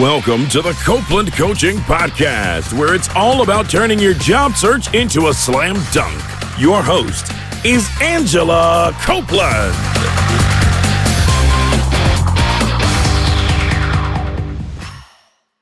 Welcome to the Copeland Coaching Podcast, where it's all about turning your job search into a slam dunk. Your host is Angela Copeland.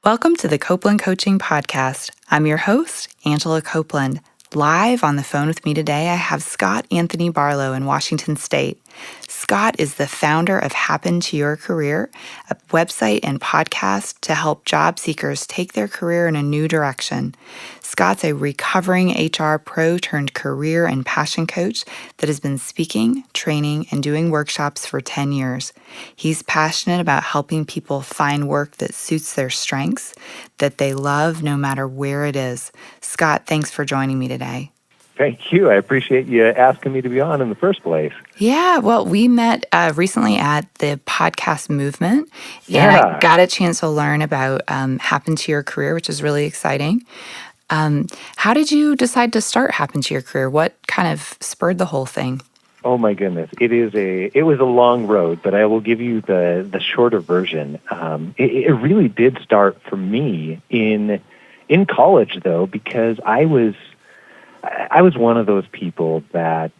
Welcome to the Copeland Coaching Podcast. I'm your host, Angela Copeland. Live on the phone with me today, I have Scott Anthony Barlow in Washington State. Scott is the founder of Happen to Your Career, a website and podcast to help job seekers take their career in a new direction. Scott's a recovering HR pro turned career and passion coach that has been speaking, training, and doing workshops for 10 years. He's passionate about helping people find work that suits their strengths, that they love no matter where it is. Scott, thanks for joining me today. Thank you. I appreciate you asking me to be on in the first place. Yeah, well, we met recently at the podcast movement, and Yeah. I got a chance to learn about Happen to Your Career, which is really exciting. How did you decide to start Happen to Your Career? What kind of spurred the whole thing? Oh my goodness, it was a long road, but I will give you the shorter version. It really did start for me in college, though, because I was one of those people that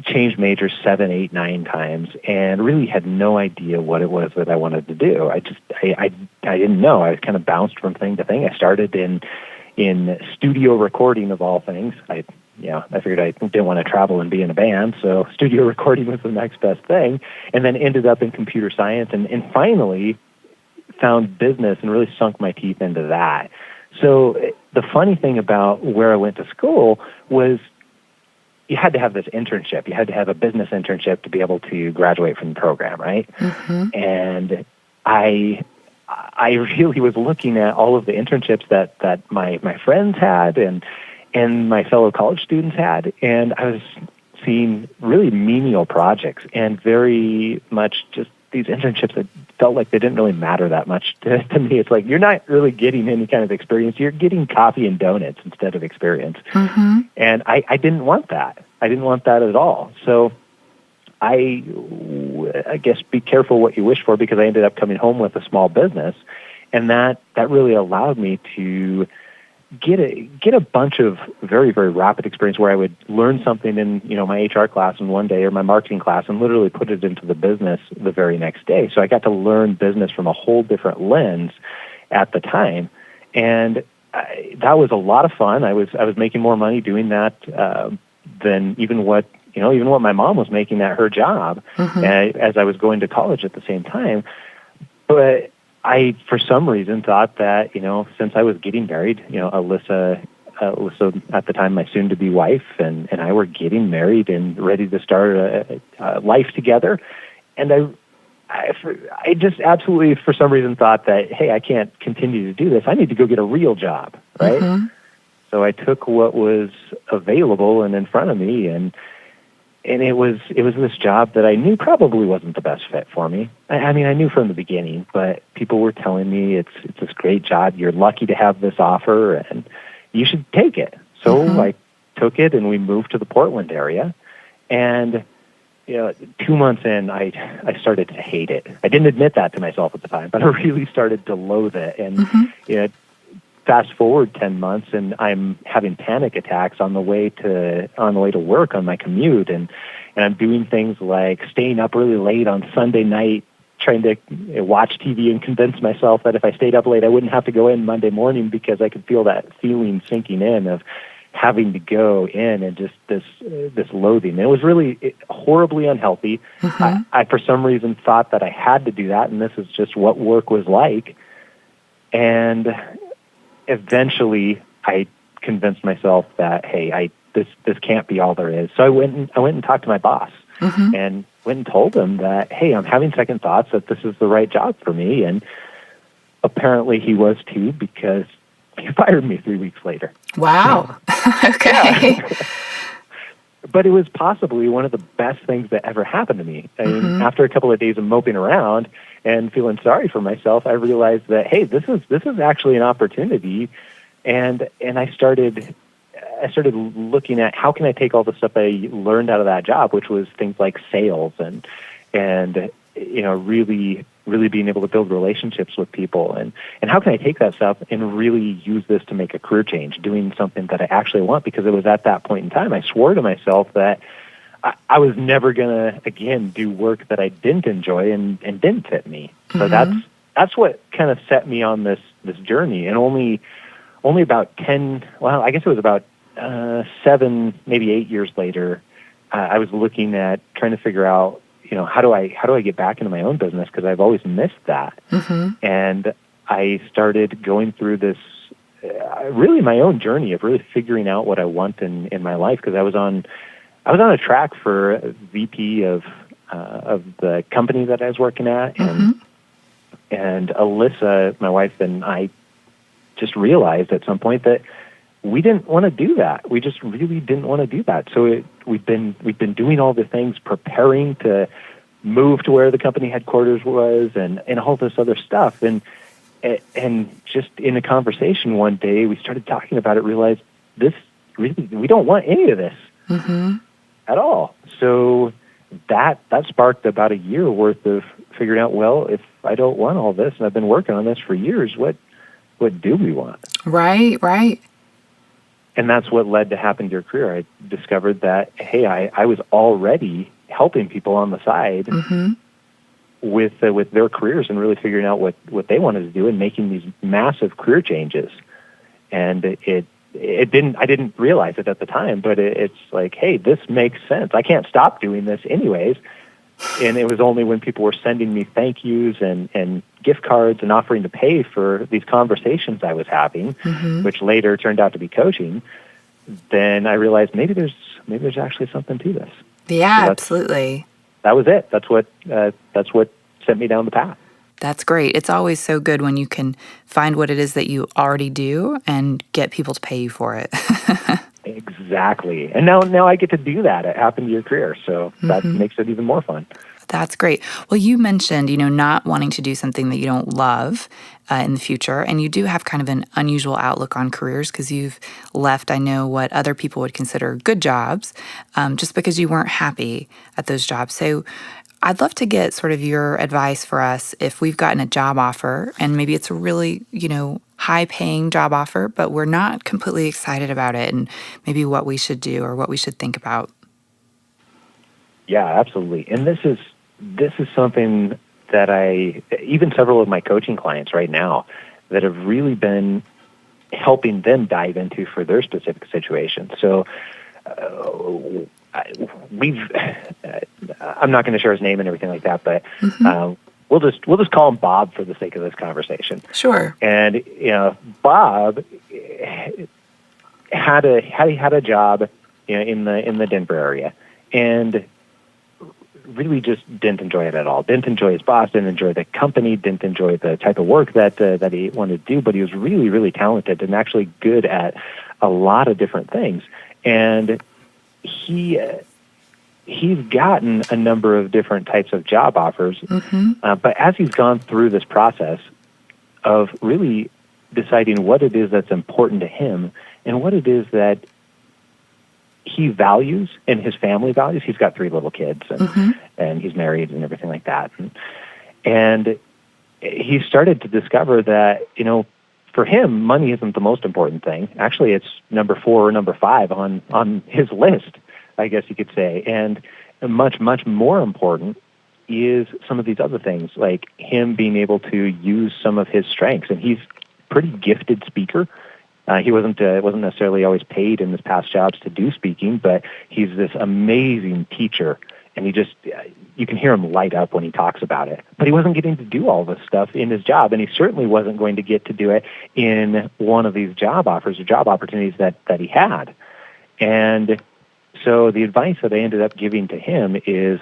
changed majors 7, 8, 9 times and really had no idea what it was that I wanted to do. I didn't know. I kind of bounced from thing to thing. I started in studio recording of all things. I figured I didn't want to travel and be in a band, so studio recording was the next best thing, and then ended up in computer science and finally found business and really sunk my teeth into that. So the funny thing about where I went to school was you had to have this internship. You had to have a business internship to be able to graduate from the program, right? Mm-hmm. And I really was looking at all of the internships that my friends had and my fellow college students had, and I was seeing really menial projects and very much just these internships that felt like they didn't really matter that much to me. It's like you're not really getting any kind of experience. You're getting coffee and donuts instead of experience. Mm-hmm. And I didn't want that. I didn't want that at all. So I guess be careful what you wish for, because I ended up coming home with a small business, and that really allowed me to get a bunch of very, very rapid experience where I would learn something in my HR class in one day or my marketing class and literally put it into the business the very next day. So I got to learn business from a whole different lens at the time, and that was a lot of fun. I was making more money doing that than even what my mom was making at her job, mm-hmm. as I was going to college at the same time. But I, for some reason, thought that, since I was getting married, Alyssa at the time, my soon-to-be wife, and I were getting married and ready to start a life together. And I just absolutely, for some reason, thought that, hey, I can't continue to do this. I need to go get a real job, right? Mm-hmm. So I took what was available and in front of me, and it was this job that I knew probably wasn't the best fit for me. I mean, I knew from the beginning, but people were telling me it's this great job. You're lucky to have this offer, and you should take it. So mm-hmm. I took it, and we moved to the Portland area. And 2 months in, I started to hate it. I didn't admit that to myself at the time, but I really started to loathe it. And mm-hmm. Fast forward 10 months, and I'm having panic attacks on the way to work on my commute, and I'm doing things like staying up really late on Sunday night, trying to watch TV and convince myself that if I stayed up late, I wouldn't have to go in Monday morning, because I could feel that feeling sinking in of having to go in and just this loathing. It was really horribly unhealthy. Mm-hmm. I for some reason thought that I had to do that, and this is just what work was like. And eventually, I convinced myself that, hey, this can't be all there is. So I went and talked to my boss, mm-hmm. and went and told him that, hey, I'm having second thoughts that this is the right job for me. And apparently he was too, because he fired me 3 weeks later. Wow. Okay. Yeah. But it was possibly one of the best things that ever happened to me. I mean, mm-hmm. after a couple of days of moping around and feeling sorry for myself, I realized that, hey, this is actually an opportunity, and I started looking at how can I take all the stuff I learned out of that job, which was things like sales and really being able to build relationships with people, and how can I take that stuff and really use this to make a career change, doing something that I actually want, because it was at that point in time I swore to myself that I was never going to, again, do work that I didn't enjoy and didn't fit me. So that's what kind of set me on this journey. And only about 10, well, I guess it was about 7, maybe 8 years later, I was looking at trying to figure out, how do I get back into my own business, because I've always missed that. And I started going through this, really my own journey of really figuring out what I want in my life, because I was on a track for VP of the company that I was working at, and Alyssa, my wife, and I just realized at some point that we didn't want to do that. We just really didn't want to do that. So we've been doing all the things, preparing to move to where the company headquarters was, and all this other stuff. And just in a conversation one day, we started talking about it. Realized this really, we don't want any of this at all. So that sparked about a year worth of figuring out, well, if I don't want all this, and I've been working on this for years, what do we want? Right. And that's what led to Happen to Your Career. I discovered that, hey, I was already helping people on the side with their careers and really figuring out what they wanted to do and making these massive career changes. And I didn't realize it at the time, but it's like, hey, this makes sense. I can't stop doing this anyways. And it was only when people were sending me thank yous and gift cards and offering to pay for these conversations I was having, which later turned out to be coaching, then I realized maybe there's actually something to this. Yeah, so absolutely. That was it. That's what sent me down the path. That's great. It's always so good when you can find what it is that you already do and get people to pay you for it. Exactly. And now I get to do that at Happen to Your Career. So that makes it even more fun. That's great. Well, you mentioned, not wanting to do something that you don't love in the future. And you do have kind of an unusual outlook on careers because you've left, I know, what other people would consider good jobs just because you weren't happy at those jobs. So I'd love to get sort of your advice for us if we've gotten a job offer and maybe it's a really, high-paying job offer, but we're not completely excited about it, and maybe what we should do or what we should think about. Yeah, absolutely. And this is something that even several of my coaching clients right now that have really been helping them dive into for their specific situation. So I'm not going to share his name and everything like that, but we'll just call him Bob for the sake of this conversation. Sure. And Bob had a job in the Denver area, and really just didn't enjoy it at all. Didn't enjoy his boss. Didn't enjoy the company. Didn't enjoy the type of work that he wanted to do. But he was really, really talented and actually good at a lot of different things. And he's gotten a number of different types of job offers, but as he's gone through this process of really deciding what it is that's important to him and what it is that he values and his family values, he's got 3 little kids and he's married and everything like that. And he started to discover that, for him, money isn't the most important thing. Actually, it's number 4 or number 5 on his list, I guess you could say. And much, much more important is some of these other things, like him being able to use some of his strengths. And he's a pretty gifted speaker. He wasn't necessarily always paid in his past jobs to do speaking, but he's this amazing teacher. And you can hear him light up when he talks about it. But he wasn't getting to do all this stuff in his job, and he certainly wasn't going to get to do it in one of these job offers or job opportunities that he had. And so the advice that I ended up giving to him is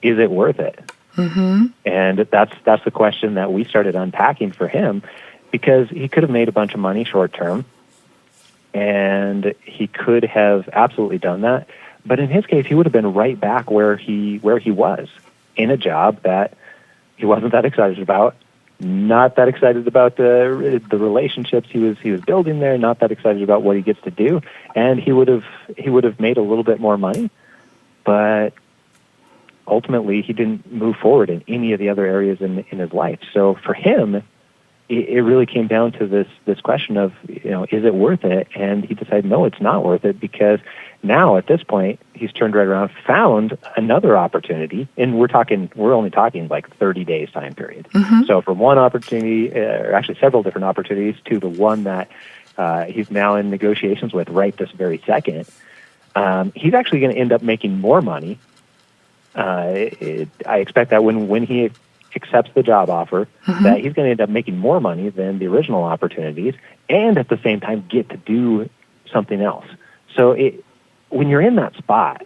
it worth it? And that's the question that we started unpacking for him, because he could have made a bunch of money short term, and he could have absolutely done that. But in his case, he would have been right back where he was, in a job that he wasn't that excited about, not that excited about the relationships he was building there, not that excited about what he gets to do, and he would have made a little bit more money, but ultimately he didn't move forward in any of the other areas in his life. So for him, it really came down to this question of, is it worth it? And he decided, no, it's not worth it, because now at this point he's turned right around, found another opportunity, and we're only talking like 30 days time period. So from one opportunity, or actually several different opportunities, to the one that he's now in negotiations with right this very second, he's actually going to end up making more money. I expect that when he accepts the job offer, that he's going to end up making more money than the original opportunities, and at the same time get to do something else. So when you're in that spot,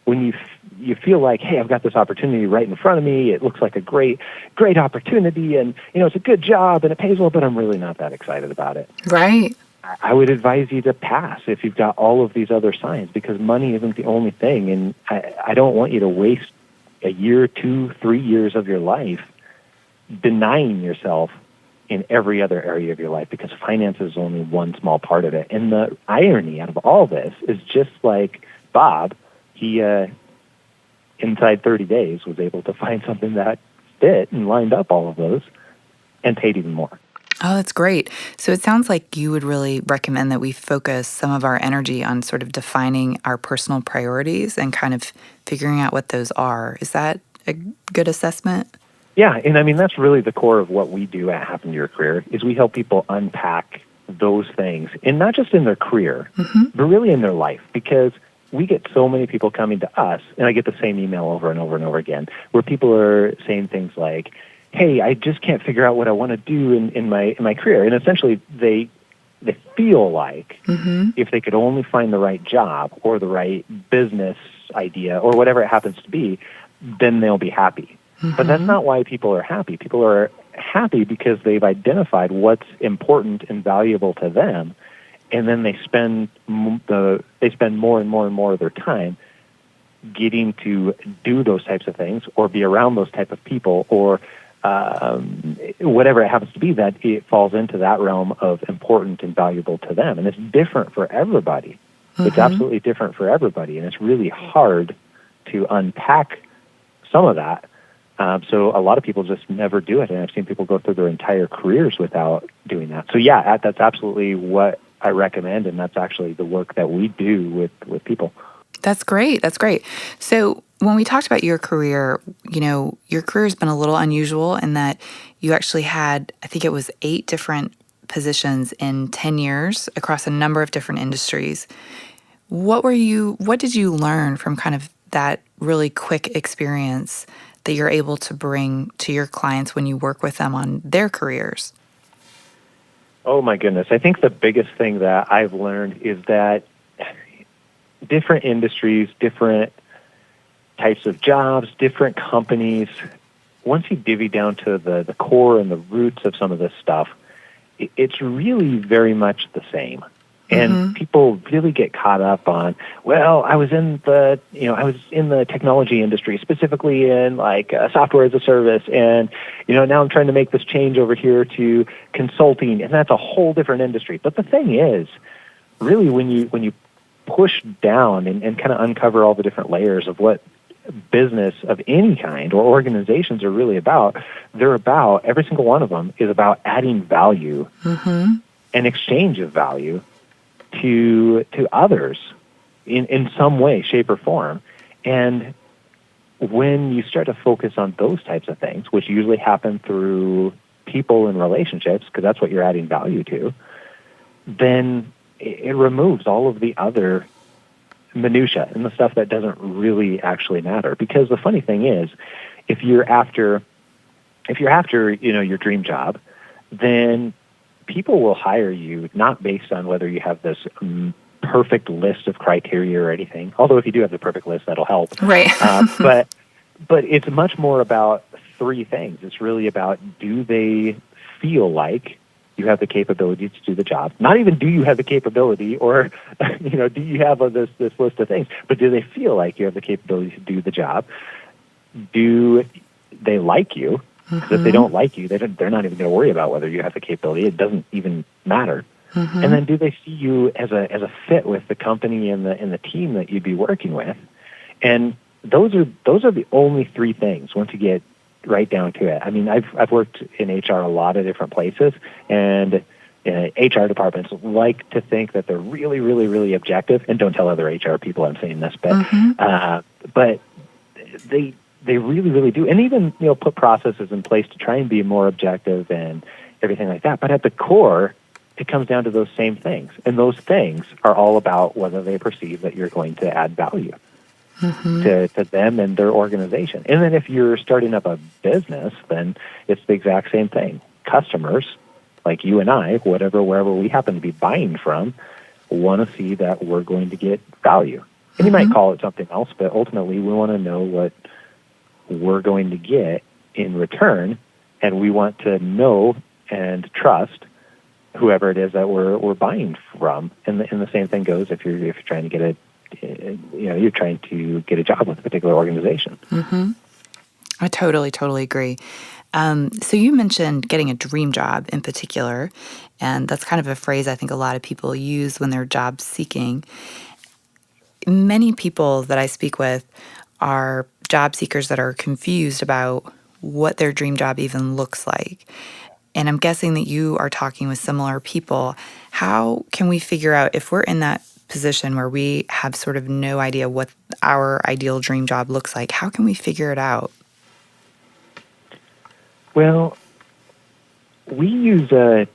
when you feel like, hey, I've got this opportunity right in front of me, it looks like a great opportunity, and it's a good job and it pays well, but I'm really not that excited about it. Right. I would advise you to pass if you've got all of these other signs, because money isn't the only thing, and I don't want you to waste a year, 2, 3 years of your life denying yourself in every other area of your life, because finance is only one small part of it. And the irony out of all this is, just like Bob, he inside 30 days was able to find something that fit and lined up all of those and paid even more. Oh, that's great. So it sounds like you would really recommend that we focus some of our energy on sort of defining our personal priorities and kind of figuring out what those are. Is that a good assessment? Yeah, and I mean, that's really the core of what we do at Happen to Your Career, is we help people unpack those things, and not just in their career, but really in their life, because we get so many people coming to us, and I get the same email over and over and over again, where people are saying things like, hey, I just can't figure out what I want to do in my career. And essentially they feel like if they could only find the right job or the right business idea or whatever it happens to be, then they'll be happy. But that's not why people are happy. People are happy because they've identified what's important and valuable to them, and then they spend more and more and more of their time getting to do those types of things or be around those type of people, or whatever it happens to be, that it falls into that realm of important and valuable to them. And it's different for everybody. It's absolutely different for everybody, and it's really hard to unpack some of that. So a lot of people just never do it, and I've seen people go through their entire careers without doing that. So yeah, that's absolutely what I recommend, and that's actually the work that we do with people. That's great. That's great. So when we talked about your career, your career has been a little unusual in that you actually had, I think it was 8 different positions in 10 years across a number of different industries. What did you learn from kind of that really quick experience that you're able to bring to your clients when you work with them on their careers? Oh my goodness. I think the biggest thing that I've learned is that different industries, different types of jobs, different companies, once you divvy down to the core and the roots of some of this stuff, it's really very much the same. And people really get caught up on, well, I was in the technology industry, specifically in like software as a service, and now I'm trying to make this change over here to consulting, and that's a whole different industry. But the thing is, really, when you push down and kind of uncover all the different layers of what business of any kind or organizations are really about, every single one of them is about adding value and exchange of value to others in some way, shape, or form. And when you start to focus on those types of things, which usually happen through people and relationships, because that's what you're adding value to, then it removes all of the other minutia and the stuff that doesn't really actually matter. Because the funny thing is, if you're after your dream job, then people will hire you not based on whether you have this perfect list of criteria or anything. Although if you do have the perfect list, that'll help. Right. But it's much more about 3 things. It's really about, do they feel like you have the capability to do the job? Not even do you have the capability, or do you have this list of things, but do they feel like you have the capability to do the job? Do they like you? Because if they don't like you, they're not even going to worry about whether you have the capability. It doesn't even matter. And then, do they see you as a fit with the company and the team that you'd be working with? And those are the only three things once you get right down to it. I mean, I've worked in HR a lot of different places, and HR departments like to think that they're really, really, really objective. And don't tell other HR people I'm saying this, but they really, really do. And even put processes in place to try and be more objective and everything like that. But at the core, it comes down to those same things, and those things are all about whether they perceive that you're going to add value to them and their organization. And then if you're starting up a business, then it's the exact same thing. Customers, like you and I, wherever we happen to be buying from, want to see that we're going to get value. And you might call it something else, but ultimately we want to know what we're going to get in return, and we want to know and trust whoever it is that we're buying from. And the same thing goes if you're trying to get you're trying to get a job with a particular organization. I totally agree. So you mentioned getting a dream job in particular, and that's kind of a phrase I think a lot of people use when they're job seeking. Many people that I speak with are job seekers that are confused about what their dream job even looks like. And I'm guessing that you are talking with similar people. How can we figure out if we're in that position where we have sort of no idea what our ideal dream job looks like? How can we figure it out? Well, we use a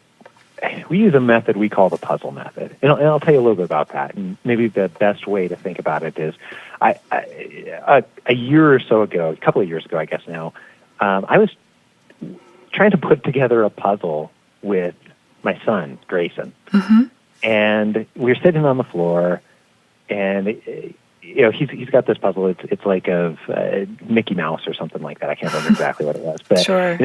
method we call the puzzle method, and I'll tell you a little bit about that. And maybe the best way to think about it is, a year or so ago, a couple of years ago, I guess now, I was trying to put together a puzzle with my son, Grayson, and we were sitting on the floor, and he's got this puzzle. It's like of Mickey Mouse or something like that. I can't remember exactly what it was, but sure.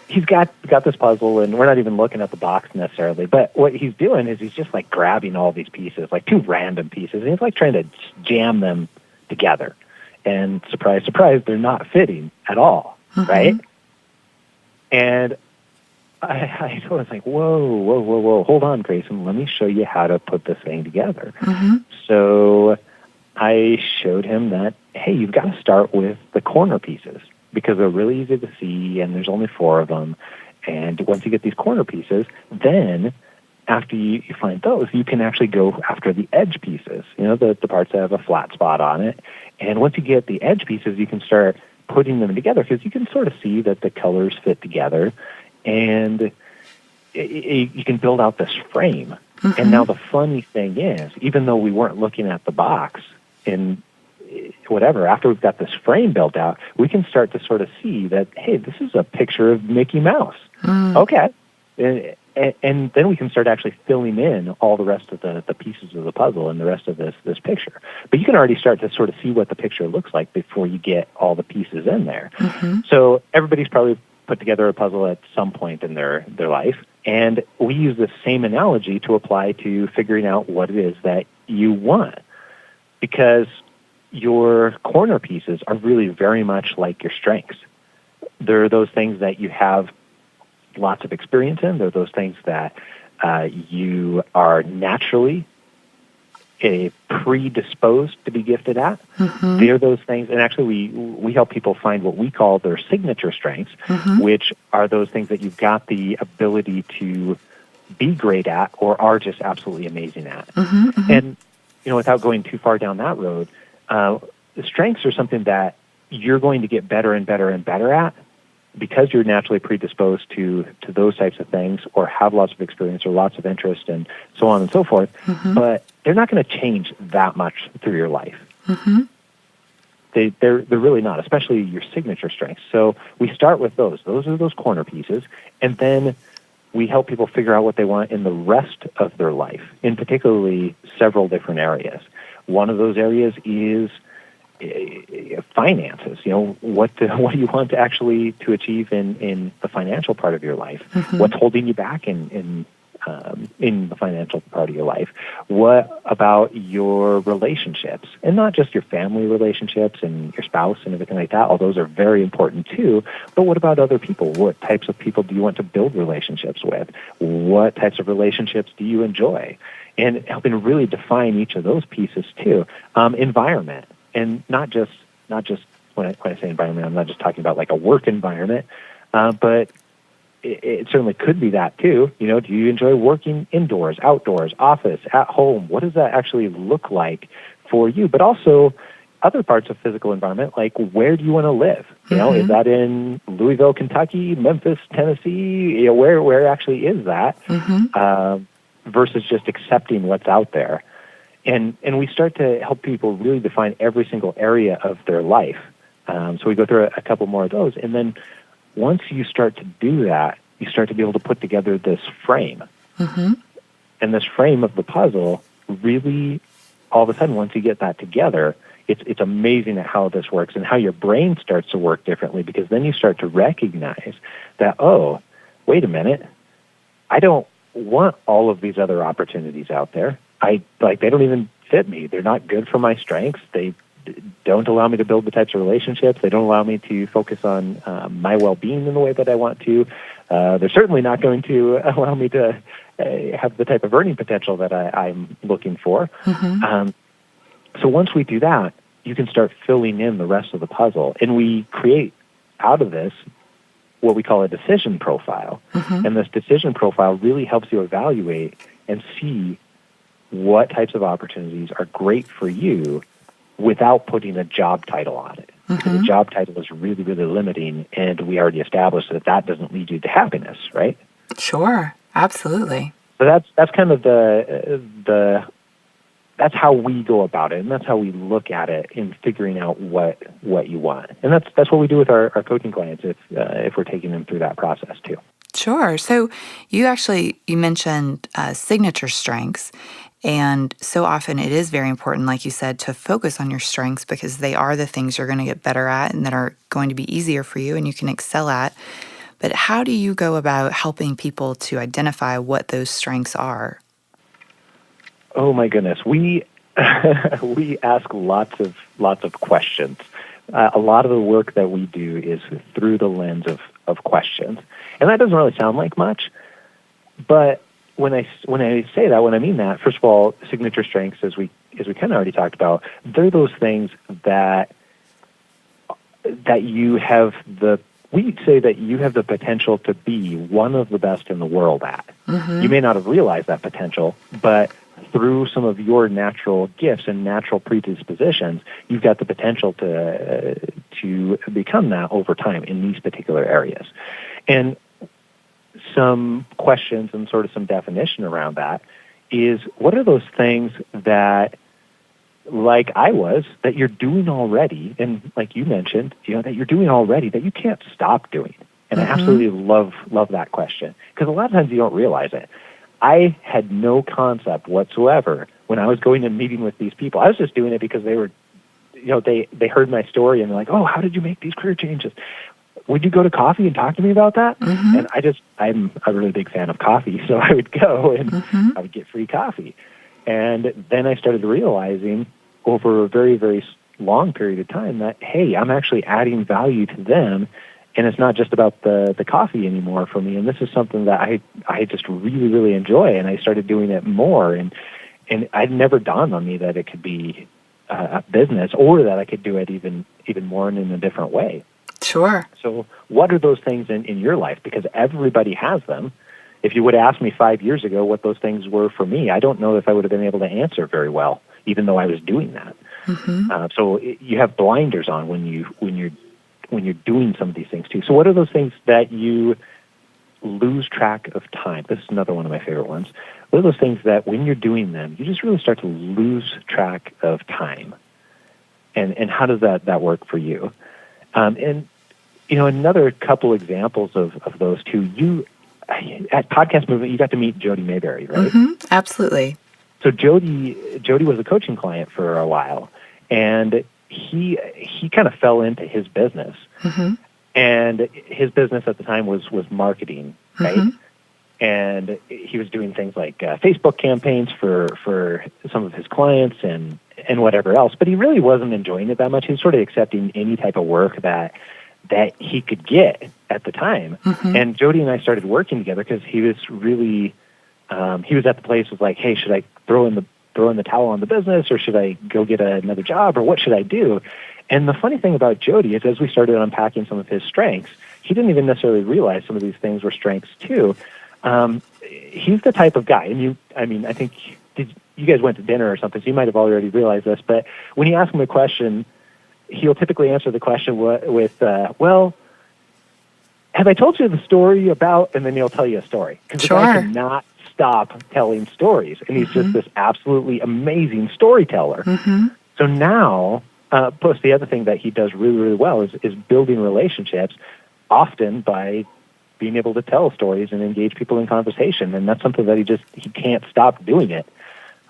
He's got this puzzle, and we're not even looking at the box necessarily. But what he's doing is he's just like grabbing all these pieces, like two random pieces, and he's like trying to jam them together. And surprise, surprise, they're not fitting at all, right? And I was like, whoa, hold on, Grayson. Let me show you how to put this thing together. So I showed him that, hey, you've got to start with the corner pieces, because they're really easy to see, and there's only 4 of them. And once you get these corner pieces, then after you find those, you can actually go after the edge pieces, the parts that have a flat spot on it. And once you get the edge pieces, you can start putting them together, because you can sort of see that the colors fit together, and you can build out this frame. And now the funny thing is, even though we weren't looking at the box in whatever, after we've got this frame built out, we can start to sort of see that, hey, this is a picture of Mickey Mouse. Okay. And then we can start actually filling in all the rest of the pieces of the puzzle and the rest of this picture. But you can already start to sort of see what the picture looks like before you get all the pieces in there. So everybody's probably put together a puzzle at some point in their life. And we use the same analogy to apply to figuring out what it is that you want. Because your corner pieces are really very much like your strengths. They're those things that you have lots of experience in. They're those things that you are naturally predisposed to be gifted at. They're those things, and actually we help people find what we call their signature strengths, which are those things that you've got the ability to be great at or are just absolutely amazing at. And without going too far down that road, the strengths are something that you're going to get better and better and better at because you're naturally predisposed to those types of things, or have lots of experience or lots of interest and so on and so forth. But they're not going to change that much through your life. They're really not, especially your signature strengths. So we start with those. Those are those corner pieces, and then we help people figure out what they want in the rest of their life, in particularly several different areas. One of those areas is finances. What do you want to actually to achieve in the financial part of your life? What's holding you back in the financial part of your life? What about your relationships? And not just your family relationships and your spouse and everything like that, although those are very important too, but what about other people? What types of people do you want to build relationships with? What types of relationships do you enjoy? And helping really define each of those pieces too. Environment, and not just not just when I say environment, I'm not just talking about like a work environment, but it certainly could be that too. You know, do you enjoy working indoors, outdoors, office, at home? What does that actually look like for you? But also other parts of physical environment, like where do you want to live? You know, is that in Louisville, Kentucky, Memphis, Tennessee? You know, where actually is that? Versus just accepting what's out there. And we start to help people really define every single area of their life. So we go through a couple more of those. And then once you start to do that, you start to be able to put together this frame. And this frame of the puzzle really, all of a sudden, once you get that together, it's amazing at how this works and how your brain starts to work differently, because then you start to recognize that, oh, wait a minute, I don't want all of these other opportunities out there. They don't even fit me. They're not good for my strengths. They don't allow me to build the types of relationships. They don't allow me to focus on my well-being in the way that I want to. They're certainly not going to allow me to have the type of earning potential that I'm looking for. So once we do that, you can start filling in the rest of the puzzle. And we create out of this what we call a decision profile. And this decision profile really helps you evaluate and see what types of opportunities are great for you without putting a job title on it. Because a job title is really, really limiting, and we already established that doesn't lead you to happiness, right? Sure, absolutely. So that's kind of that's how we go about it, and that's how we look at it in figuring out what you want. And that's what we do with our coaching clients if we're taking them through that process too. Sure. So you mentioned signature strengths. And so often it is very important, like you said, to focus on your strengths, because they are the things you're going to get better at and that are going to be easier for you and you can excel at. But how do you go about helping people to identify what those strengths are? Oh my goodness, we ask lots of questions. A lot of the work that we do is through the lens of questions, and that doesn't really sound like much, but when I say that, when I mean that, first of all, signature strengths, as we kind of already talked about, they're those things that you have we say that you have the potential to be one of the best in the world at. You may not have realized that potential, but through some of your natural gifts and natural predispositions, you've got the potential to become that over time in these particular areas. And some questions and sort of some definition around that is, what are those things that, like I was, that you're doing already, and like you mentioned, that you're doing already that you can't stop doing? And I absolutely love that question, because a lot of times you don't realize it. I had no concept whatsoever when I was going and meeting with these people. I was just doing it because they were, they heard my story and they're like, oh, how did you make these career changes? Would you go to coffee and talk to me about that? And I'm a really big fan of coffee, so I would go and I would get free coffee. And then I started realizing over a very, very long period of time that, hey, I'm actually adding value to them, and it's not just about the coffee anymore for me. And this is something that I just really, really enjoy, and I started doing it more. And I'd never dawned on me that it could be a business, or that I could do it even more and in a different way. Sure. So what are those things in your life? Because everybody has them. If you would have asked me 5 years ago what those things were for me, I don't know if I would have been able to answer very well, even though I was doing that. So you have blinders on when you're doing some of these things too. So what are those things that you lose track of time? This is another one of my favorite ones. What are those things that when you're doing them, you just really start to lose track of time? And how does that work for you? And another couple examples of those two. At Podcast Movement, you got to meet Jody Mayberry, right? Absolutely. So Jody was a coaching client for a while, and he kind of fell into his business. And his business at the time was marketing, right? And he was doing things like Facebook campaigns for some of his clients and whatever else. But he really wasn't enjoying it that much. He was sort of accepting any type of work that he could get at the time. And Jody and I started working together because he was really he was at the place of like, hey, should I throw in the towel on the business, or should I go get another job, or what should I do? And the funny thing about Jody is as we started unpacking some of his strengths, he didn't even necessarily realize some of these things were strengths too. He's the type of guy, and I think you guys went to dinner or something, so you might have already realized this, but when you ask him a question, he'll typically answer the question with well, have I told you the story about, and then he'll tell you a story. Because the guy cannot stop telling stories, and he's just this absolutely amazing storyteller. So now, plus the other thing that he does really, really well is building relationships, often by being able to tell stories and engage people in conversation, and that's something that he can't stop doing it.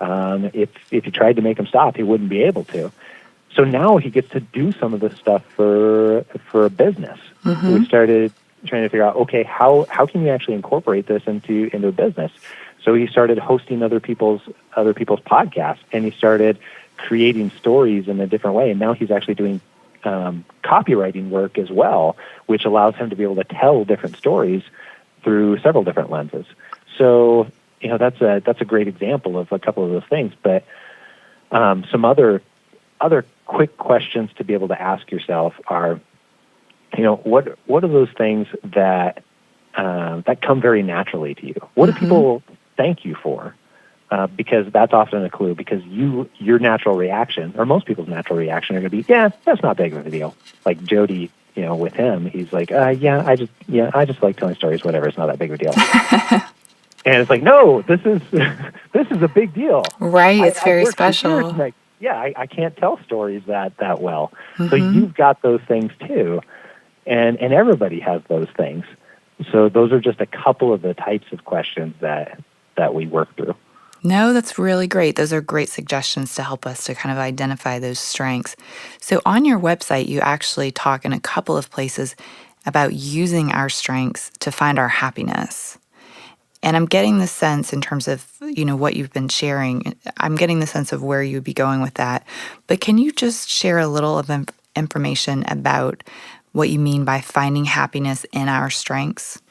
If you tried to make him stop, he wouldn't be able to. So now he gets to do some of this stuff for a business. We started trying to figure out, okay, how can you actually incorporate this into a business? So he started hosting other people's podcasts, and he started creating stories in a different way. And now he's actually doing copywriting work as well, which allows him to be able to tell different stories through several different lenses. So that's a great example of a couple of those things. But some other quick questions to be able to ask yourself are, what are those things that come very naturally to you? What do people thank you for? Because that's often a clue. Because your natural reaction, or most people's natural reaction, are going to be, yeah, that's not big of a deal. Like Jody, with him, he's like, I just like telling stories. Whatever, it's not that big of a deal. And it's like, no, this is a big deal. Right, it's very special. I can't tell stories that well. So you've got those things too. And everybody has those things. So those are just a couple of the types of questions that we work through. No, that's really great. Those are great suggestions to help us to kind of identify those strengths. So on your website, you actually talk in a couple of places about using our strengths to find our happiness. And I'm getting the sense in terms of, what you've been sharing, I'm getting the sense of where you'd be going with that. But can you just share a little of information about what you mean by finding happiness in our strengths?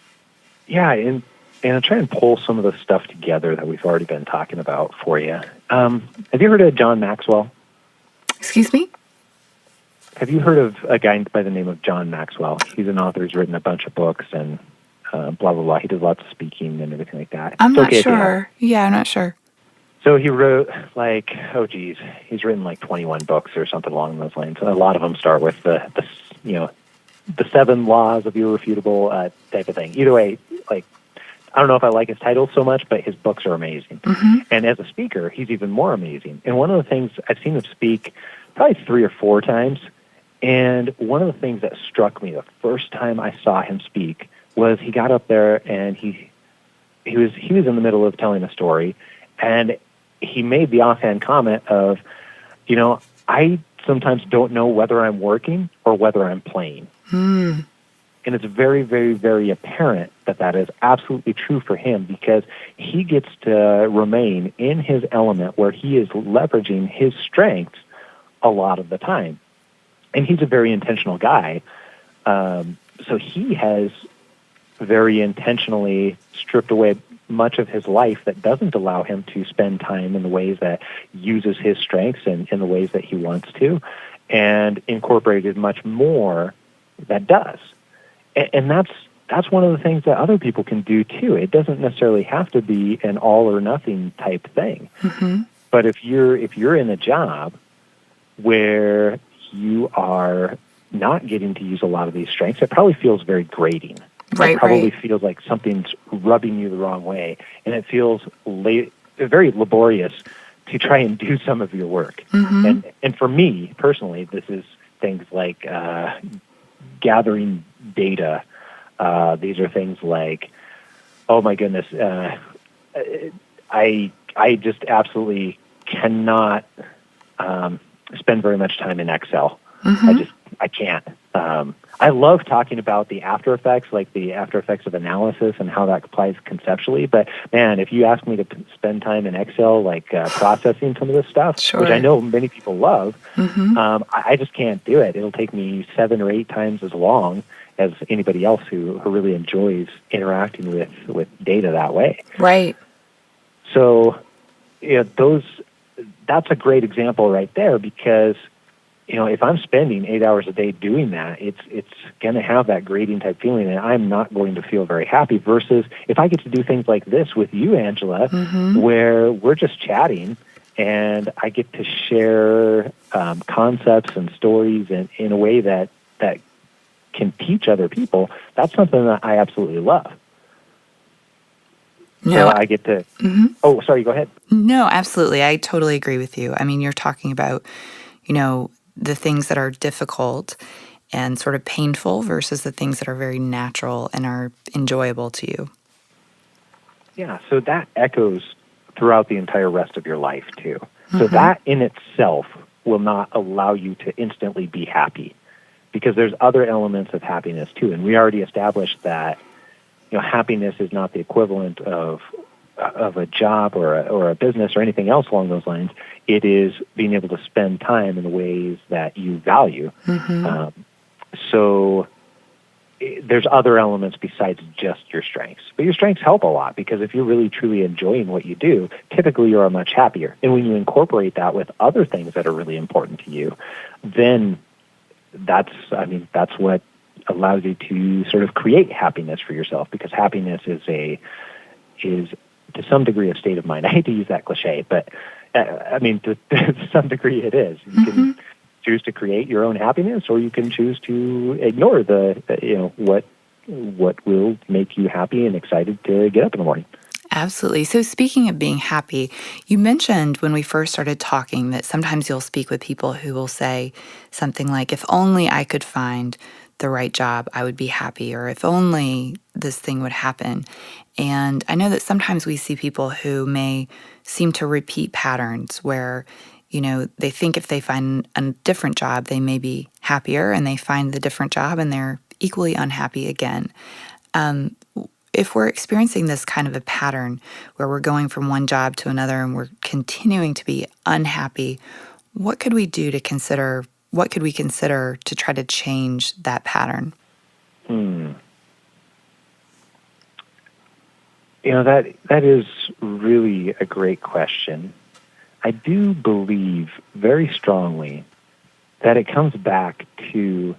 Yeah, and I'll try and pull some of the stuff together that we've already been talking about for you. Have you heard of John Maxwell? Excuse me? Have you heard of a guy by the name of John Maxwell? He's an author. He's written a bunch of books and blah, blah, blah. He does lots of speaking and everything like that. I'm not sure. Yeah, I'm not sure. So he wrote he's written like 21 books or something along those lines. A lot of them start with the 7 laws of irrefutable type of thing. Either way, I don't know if I like his titles so much, but his books are amazing. And as a speaker, he's even more amazing. And one of the things, I've seen him speak probably 3 or 4 times, and one of the things that struck me the first time I saw him speak was he got up there and he was in the middle of telling a story, and he made the offhand comment of, I sometimes don't know whether I'm working or whether I'm playing. And it's very, very, very apparent that is absolutely true for him, because he gets to remain in his element where he is leveraging his strengths a lot of the time. And he's a very intentional guy. So he has very intentionally stripped away much of his life that doesn't allow him to spend time in the ways that uses his strengths and in the ways that he wants to, and incorporated much more that does. And that's one of the things that other people can do too. It doesn't necessarily have to be an all or nothing type thing. But if you're in a job where you are not getting to use a lot of these strengths, it probably feels very grating. It probably feels like something's rubbing you the wrong way, and it feels very laborious to try and do some of your work. And for me personally, this is things like gathering data. These are things like, oh my goodness, I just absolutely cannot spend very much time in Excel. I can't. I love talking about the after effects, like the after effects of analysis and how that applies conceptually. But man, if you ask me to spend time in Excel, processing some of this stuff, which I know many people love, I just can't do it. It'll take me 7 or 8 times as long as anybody else who really enjoys interacting with data that way. Right. So, that's a great example right there, because if I'm spending 8 hours a day doing that, it's going to have that grading type feeling, and I'm not going to feel very happy. Versus if I get to do things like this with you, Angela, where we're just chatting, and I get to share concepts and stories in a way that can teach other people. That's something that I absolutely love. No, so I get to. Oh, sorry. Go ahead. No, absolutely. I totally agree with you. I mean, you're talking about, the things that are difficult and sort of painful versus the things that are very natural and are enjoyable to you. Yeah, so that echoes throughout the entire rest of your life, too. So that in itself will not allow you to instantly be happy, because there's other elements of happiness, too. And we already established that, happiness is not the equivalent of a job or a business or anything else along those lines. It is being able to spend time in the ways that you value. So there's other elements besides just your strengths. But your strengths help a lot, because if you're really truly enjoying what you do, typically you're much happier. And when you incorporate that with other things that are really important to you, then that's what allows you to sort of create happiness for yourself, because happiness is to some degree a state of mind. I hate to use that cliche, but to some degree it is. You can choose to create your own happiness, or you can choose to ignore what will make you happy and excited to get up in the morning. Absolutely. So speaking of being happy, you mentioned when we first started talking that sometimes you'll speak with people who will say something like, if only I could find the right job, I would be happy, or if only this thing would happen. And I know that sometimes we see people who may seem to repeat patterns where, they think if they find a different job, they may be happier, and they find the different job and they're equally unhappy again. If we're experiencing this kind of a pattern where we're going from one job to another and we're continuing to be unhappy, what could we do to consider? What could we consider to try to change that pattern? That is really a great question. I do believe very strongly that it comes back to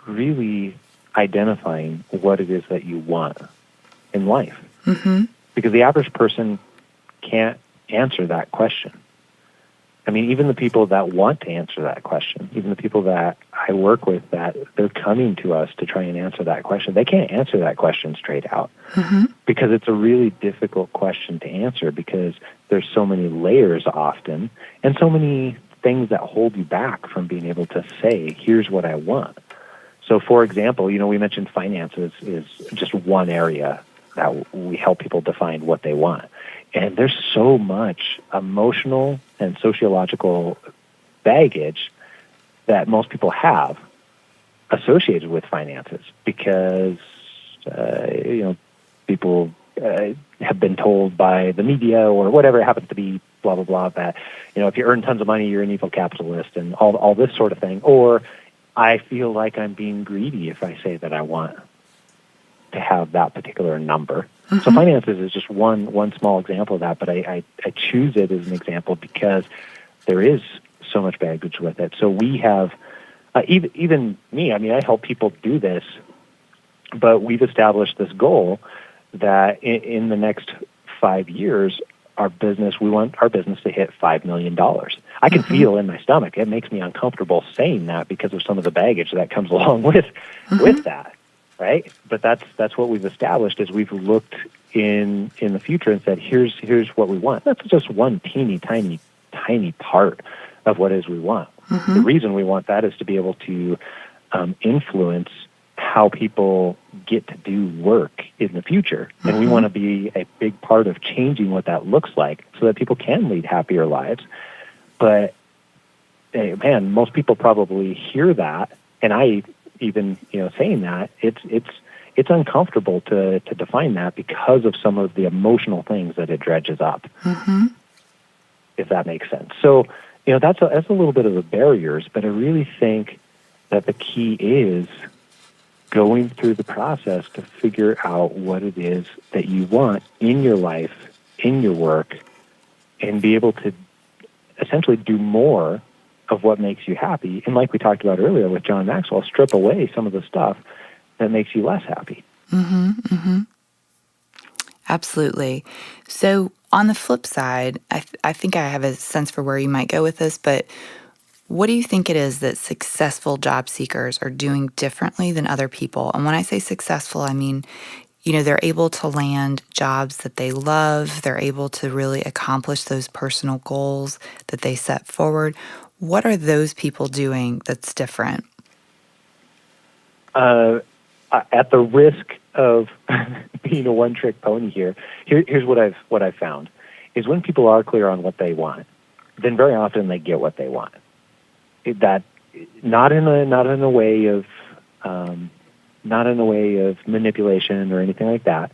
really identifying what it is that you want in life. Because the average person can't answer that question. Even the people that want to answer that question, even the people that I work with, that they're coming to us to try and answer that question, they can't answer that question straight out, because it's a really difficult question to answer, because there's so many layers often, and so many things that hold you back from being able to say, here's what I want. So, for example, we mentioned finances is just one area that we help people define what they want. And there's so much emotional and sociological baggage that most people have associated with finances, because, people have been told by the media or whatever it happens to be, blah, blah, blah, that, if you earn tons of money, you're an evil capitalist and all this sort of thing. Or I feel like I'm being greedy if I say that I want to have that particular number. So finances is just one small example of that, but I choose it as an example because there is so much baggage with it. So we have, even me, I help people do this, but we've established this goal that in the next 5 years, we want our business to hit $5 million. I can feel in my stomach. It makes me uncomfortable saying that because of some of the baggage that comes along with that. Right, but that's what we've established, is we've looked in the future and said, here's what we want. That's just one teeny tiny part of what it is we want. The reason we want that is to be able to influence how people get to do work in the future, and we want to be a big part of changing what that looks like, so that people can lead happier lives. But man, most people probably hear that, and I. Even saying that, it's uncomfortable to define that because of some of the emotional things that it dredges up, if that makes sense. So that's a little bit of the barriers, but I really think that the key is going through the process to figure out what it is that you want in your life, in your work, and be able to essentially do more of what makes you happy. And like we talked about earlier with John Maxwell, strip away some of the stuff that makes you less happy. Mm-hmm, mm-hmm. Absolutely. So on the flip side, I think I have a sense for where you might go with this, but what do you think it is that successful job seekers are doing differently than other people? And when I say successful, I mean, they're able to land jobs that they love. They're able to really accomplish those personal goals that they set forward. What are those people doing that's different? At the risk of being a one-trick pony here's what I've found is when people are clear on what they want, then very often they get what they want. That not in a way of manipulation or anything like that.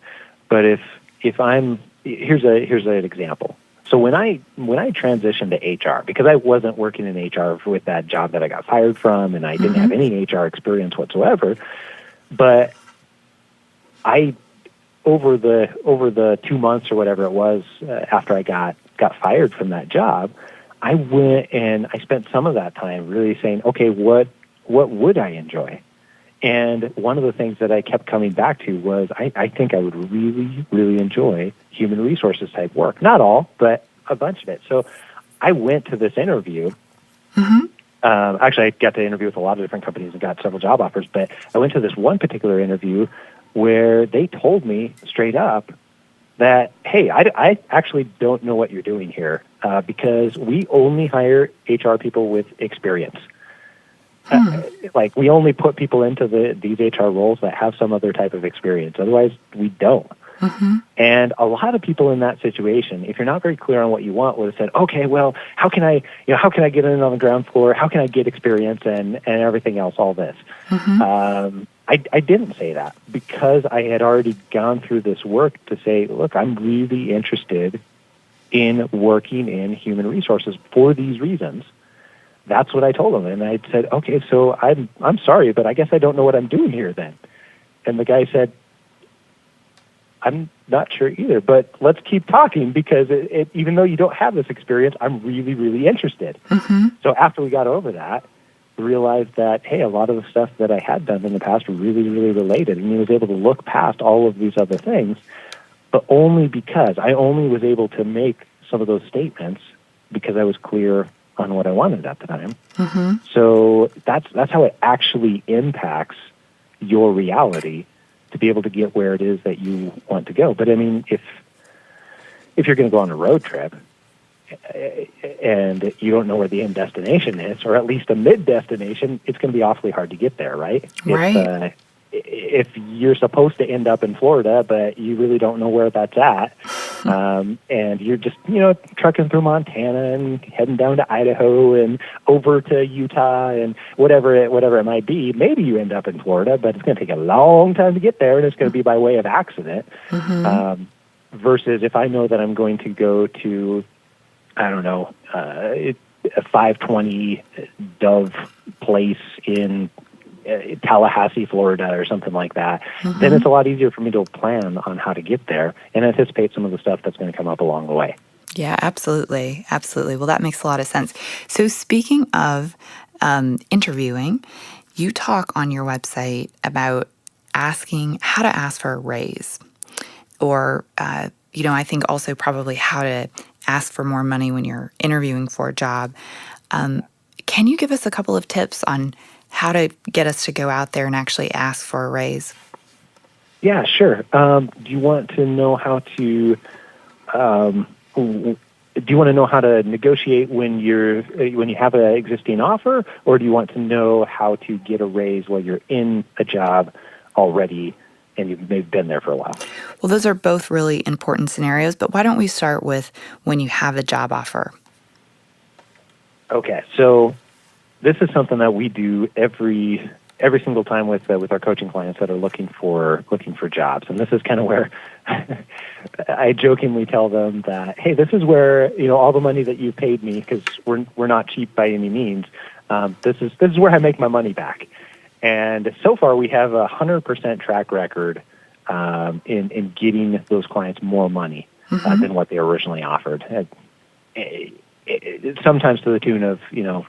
But if I'm here's an example. So when I transitioned to HR, because I wasn't working in HR with that job that I got fired from, and I didn't have any HR experience whatsoever, but I over the 2 months or whatever it was after I got fired from that job, I went and I spent some of that time really saying, okay, what would I enjoy? And one of the things that I kept coming back to was I think I would really, really enjoy human resources type work. Not all, but a bunch of it. So I went to this interview. Actually, I got to interview with a lot of different companies and got several job offers, but I went to this one particular interview where they told me straight up that, hey, I actually don't know what you're doing here because we only hire HR people with experience. Like, we only put people into these HR roles that have some other type of experience. Otherwise, we don't. And a lot of people in that situation, if you're not very clear on what you want, would have said, okay, well, how can I get in on the ground floor? How can I get experience and everything else, all this? I didn't say that because I had already gone through this work to say, look, I'm really interested in working in human resources for these reasons. That's what I told them. And I said, okay, so I'm sorry, but I guess I don't know what I'm doing here then. And the guy said, I'm not sure either, but let's keep talking because even though you don't have this experience, I'm really, really interested. So after we got over that, we realized that, hey, a lot of the stuff that I had done in the past were really, really related. And he was able to look past all of these other things, but only because I only was able to make some of those statements because I was clear on what I wanted at the time. So that's how it actually impacts your reality to be able to get where it is that you want to go. But I mean, if you're going to go on a road trip and you don't know where the end destination is, or at least a mid-destination, it's going to be awfully hard to get there, right? Right. If you're supposed to end up in Florida, but you really don't know where that's at, and you're just, trucking through Montana and heading down to Idaho and over to Utah and whatever it might be, maybe you end up in Florida, but it's going to take a long time to get there, and it's going to be by way of accident. Versus if I know that I'm going to go to, I don't know, a 520 Dove place in Tallahassee, Florida, or something like that, then it's a lot easier for me to plan on how to get there and anticipate some of the stuff that's going to come up along the way. Yeah, absolutely. Absolutely. Well, that makes a lot of sense. So speaking of interviewing, you talk on your website about asking how to ask for a raise, or, I think also probably how to ask for more money when you're interviewing for a job. Can you give us a couple of tips on how to get us to go out there and actually ask for a raise? Yeah, sure. Do you want to know how to negotiate when you have an existing offer, or do you want to know how to get a raise while you're in a job already and you've maybe been there for a while? Well, those are both really important scenarios, but why don't we start with when you have a job offer? Okay, so this is something that we do every single time with our coaching clients that are looking for jobs, and this is kind of where I jokingly tell them that, hey, this is where all the money that you paid me, because we're not cheap by any means. This is where I make my money back, and so far we have 100% track record in getting those clients more money than what they originally offered. sometimes to the tune of,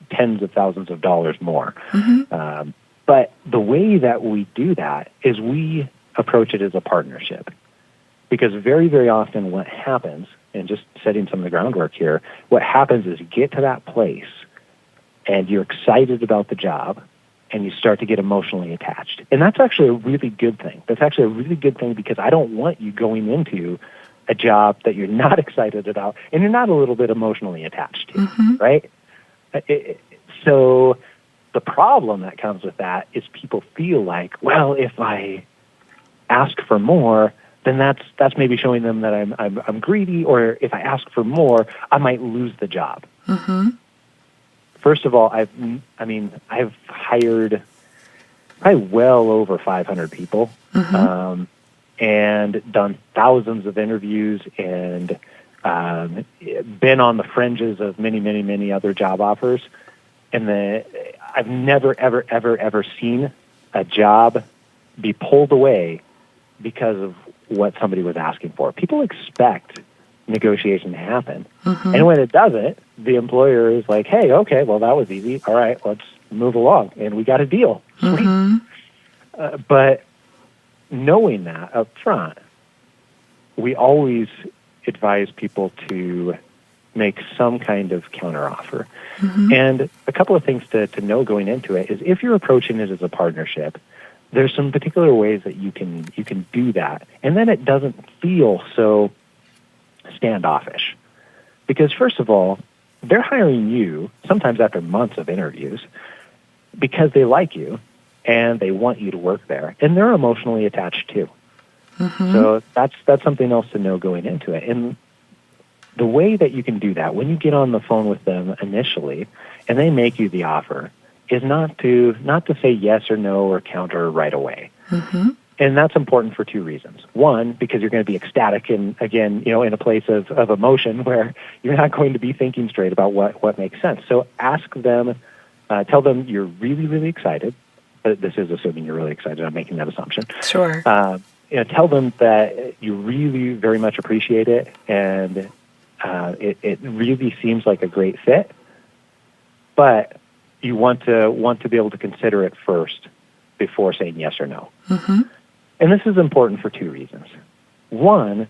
tens of thousands of dollars more. Mm-hmm. But the way that we do that is we approach it as a partnership. Because very, very often what happens, and just setting some of the groundwork here, what happens is you get to that place and you're excited about the job and you start to get emotionally attached. And that's actually a really good thing. That's actually a really good thing because I don't want you going into a job that you're not excited about and you're not a little bit emotionally attached to, mm-hmm. right? So the problem that comes with that is people feel like, well, if I ask for more, then that's maybe showing them that I'm greedy, or if I ask for more, I might lose the job. Mm-hmm. First of all, I've hired probably well over 500 people, mm-hmm. And done thousands of interviews, and been on the fringes of many, many, many other job offers. And I've never, ever, ever, ever seen a job be pulled away because of what somebody was asking for. People expect negotiation to happen. Mm-hmm. And when it doesn't, the employer is like, hey, okay, well, that was easy. All right, let's move along. And we got a deal. Mm-hmm. But knowing that up front, we always advise people to make some kind of counteroffer. Mm-hmm. And a couple of things to know going into it is if you're approaching it as a partnership, there's some particular ways that you can do that. And then it doesn't feel so standoffish. Because first of all, they're hiring you, sometimes after months of interviews, because they like you and they want you to work there. And they're emotionally attached too. Mm-hmm. So that's something else to know going into it. And the way that you can do that, when you get on the phone with them initially and they make you the offer, is not to say yes or no or counter right away. Mm-hmm. And that's important for two reasons. One, because you're going to be ecstatic and, again, in a place of emotion where you're not going to be thinking straight about what makes sense. So ask them, tell them you're really, really excited. This is assuming you're really excited. I'm making that assumption. Sure. Tell them that you really very much appreciate it and it really seems like a great fit, but you want to be able to consider it first before saying yes or no. Mm-hmm. And this is important for two reasons. One,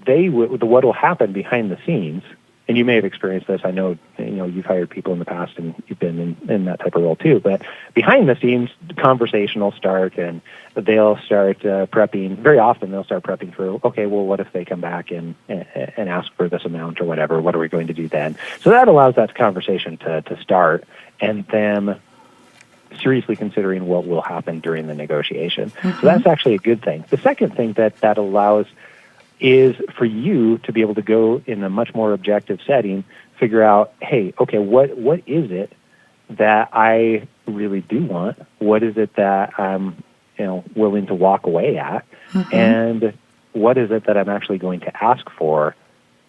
what will happen behind the scenes, and you may have experienced this. I know you've hired people in the past and you've been in that type of role too. But behind the scenes, the conversation will start and they'll start prepping. Very often they'll start prepping for, okay, well, what if they come back and ask for this amount or whatever? What are we going to do then? So that allows that conversation to start, and then seriously considering what will happen during the negotiation. Mm-hmm. So that's actually a good thing. The second thing that allows is for you to be able to go in a much more objective setting, figure out, hey, okay, what is it that I really do want? What is it that I'm willing to walk away at? Mm-hmm. And what is it that I'm actually going to ask for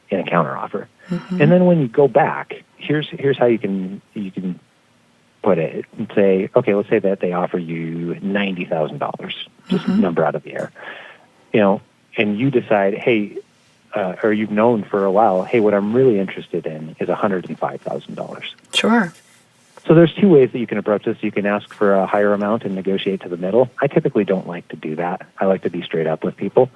in a counteroffer? Mm-hmm. And then when you go back, here's how you can put it and say, okay, let's say that they offer you $90,000, just mm-hmm. number out of the air, and you decide, hey, or you've known for a while, hey, what I'm really interested in is $105,000. Sure. So there's two ways that you can approach this. You can ask for a higher amount and negotiate to the middle. I typically don't like to do that. I like to be straight up with people.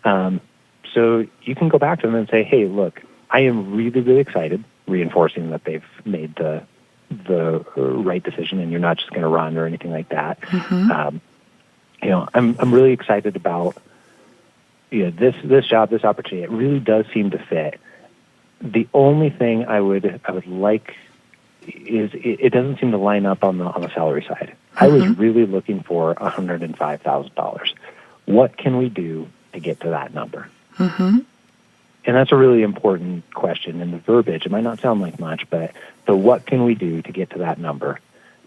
So you can go back to them and say, hey, look, I am really, really excited, reinforcing that they've made the right decision and you're not just going to run or anything like that. Mm-hmm. I'm really excited about this job, this opportunity. It really does seem to fit. The only thing I would like is it doesn't seem to line up on the salary side. Mm-hmm. I was really looking for $105,000. What can we do to get to that number? Mm-hmm. And that's a really important question. And the verbiage, it might not sound like much, but the what can we do to get to that number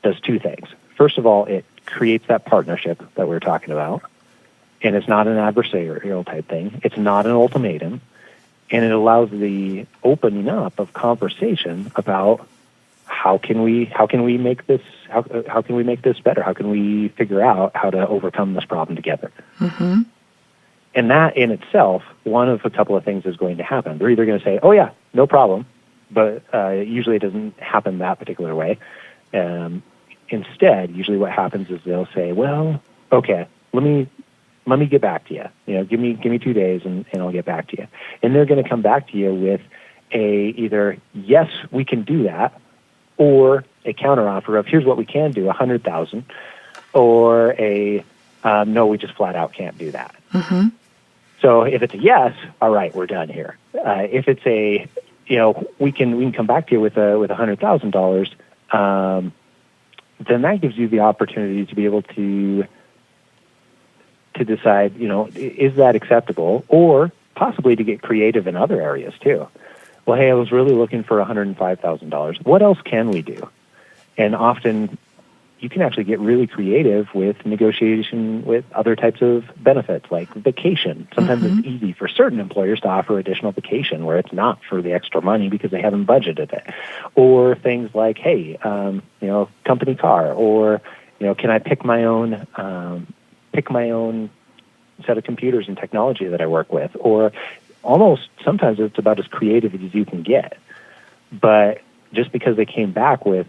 does two things. First of all, it creates that partnership that we were talking about. And it's not an adversarial type thing. It's not an ultimatum. And it allows the opening up of conversation about how can we make this better? How can we figure out how to overcome this problem together? Mm-hmm. And that in itself, one of a couple of things is going to happen. They're either going to say, oh yeah, no problem, but usually it doesn't happen that particular way. Instead, usually what happens is they'll say, well, okay, let me get back to you. Give me 2 days and I'll get back to you. And they're going to come back to you with either, yes, we can do that, or a counteroffer of, here's what we can do, $100,000, or no, we just flat out can't do that. Mm-hmm. So if it's a yes, all right, we're done here. If it's we can come back to you with $100,000, then that gives you the opportunity to be able to decide, is that acceptable, or possibly to get creative in other areas too. Well, hey, I was really looking for $105,000. What else can we do? And often you can actually get really creative with negotiation with other types of benefits, like vacation. Sometimes it's easy for certain employers to offer additional vacation where it's not for the extra money because they haven't budgeted it. Or things like, hey, company car, or, can I pick my own set of computers and technology that I work with? Or almost sometimes it's about as creative as you can get. But just because they came back with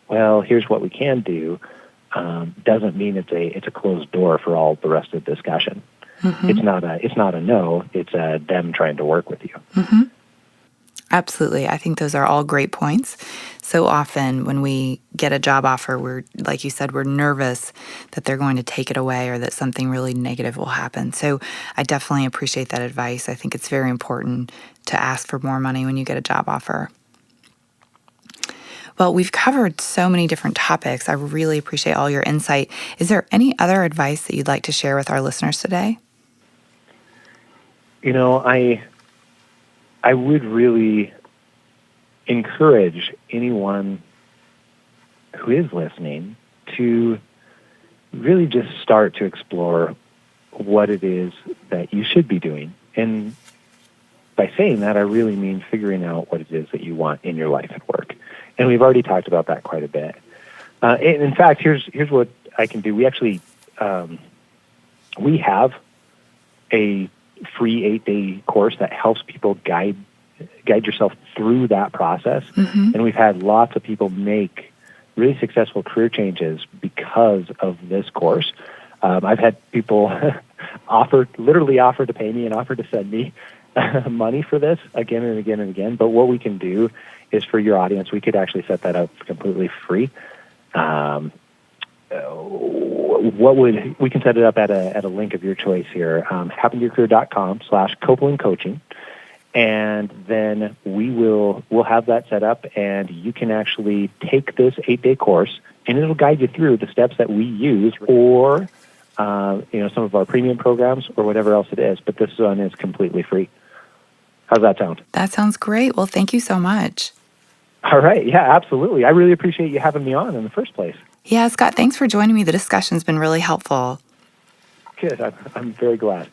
well, here's what we can do, doesn't mean it's a closed door for all the rest of the discussion. Mm-hmm. It's not a no. It's them trying to work with you. Mm-hmm. Absolutely. I think those are all great points. So often when we get a job offer, we're, like you said, we're nervous that they're going to take it away or that something really negative will happen. So I definitely appreciate that advice. I think it's very important to ask for more money when you get a job offer. Well, we've covered so many different topics. I really appreciate all your insight. Is there any other advice that you'd like to share with our listeners today? I would really encourage anyone who is listening to really just start to explore what it is that you should be doing. And by saying that, I really mean figuring out what it is that you want in your life at work. And we've already talked about that quite a bit. And in fact, here's what I can do. We actually we have a free 8-day course that helps people guide yourself through that process. Mm-hmm. And we've had lots of people make really successful career changes because of this course. I've had people literally offer to pay me and offer to send me money for this again and again and again. But what we can do is, for your audience, we could actually set that up completely free. We can set it up at a link of your choice here, happentoyourcareer.com/Copeland Coaching, and then we'll have that set up, and you can actually take this 8-day course, and it'll guide you through the steps that we use, or some of our premium programs, or whatever else it is. But this one is completely free. How's that sound? That sounds great. Well, thank you so much. All right. Yeah, absolutely. I really appreciate you having me on in the first place. Yeah, Scott, thanks for joining me. The discussion's been really helpful. Good. I'm very glad.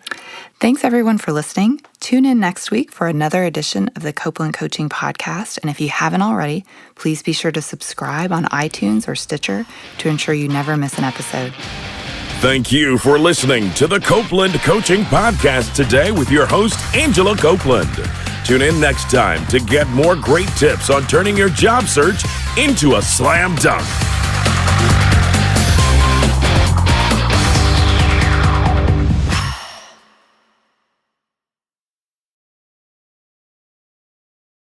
Thanks, everyone, for listening. Tune in next week for another edition of the Copeland Coaching Podcast. And if you haven't already, please be sure to subscribe on iTunes or Stitcher to ensure you never miss an episode. Thank you for listening to the Copeland Coaching Podcast today with your host, Angela Copeland. Tune in next time to get more great tips on turning your job search into a slam dunk.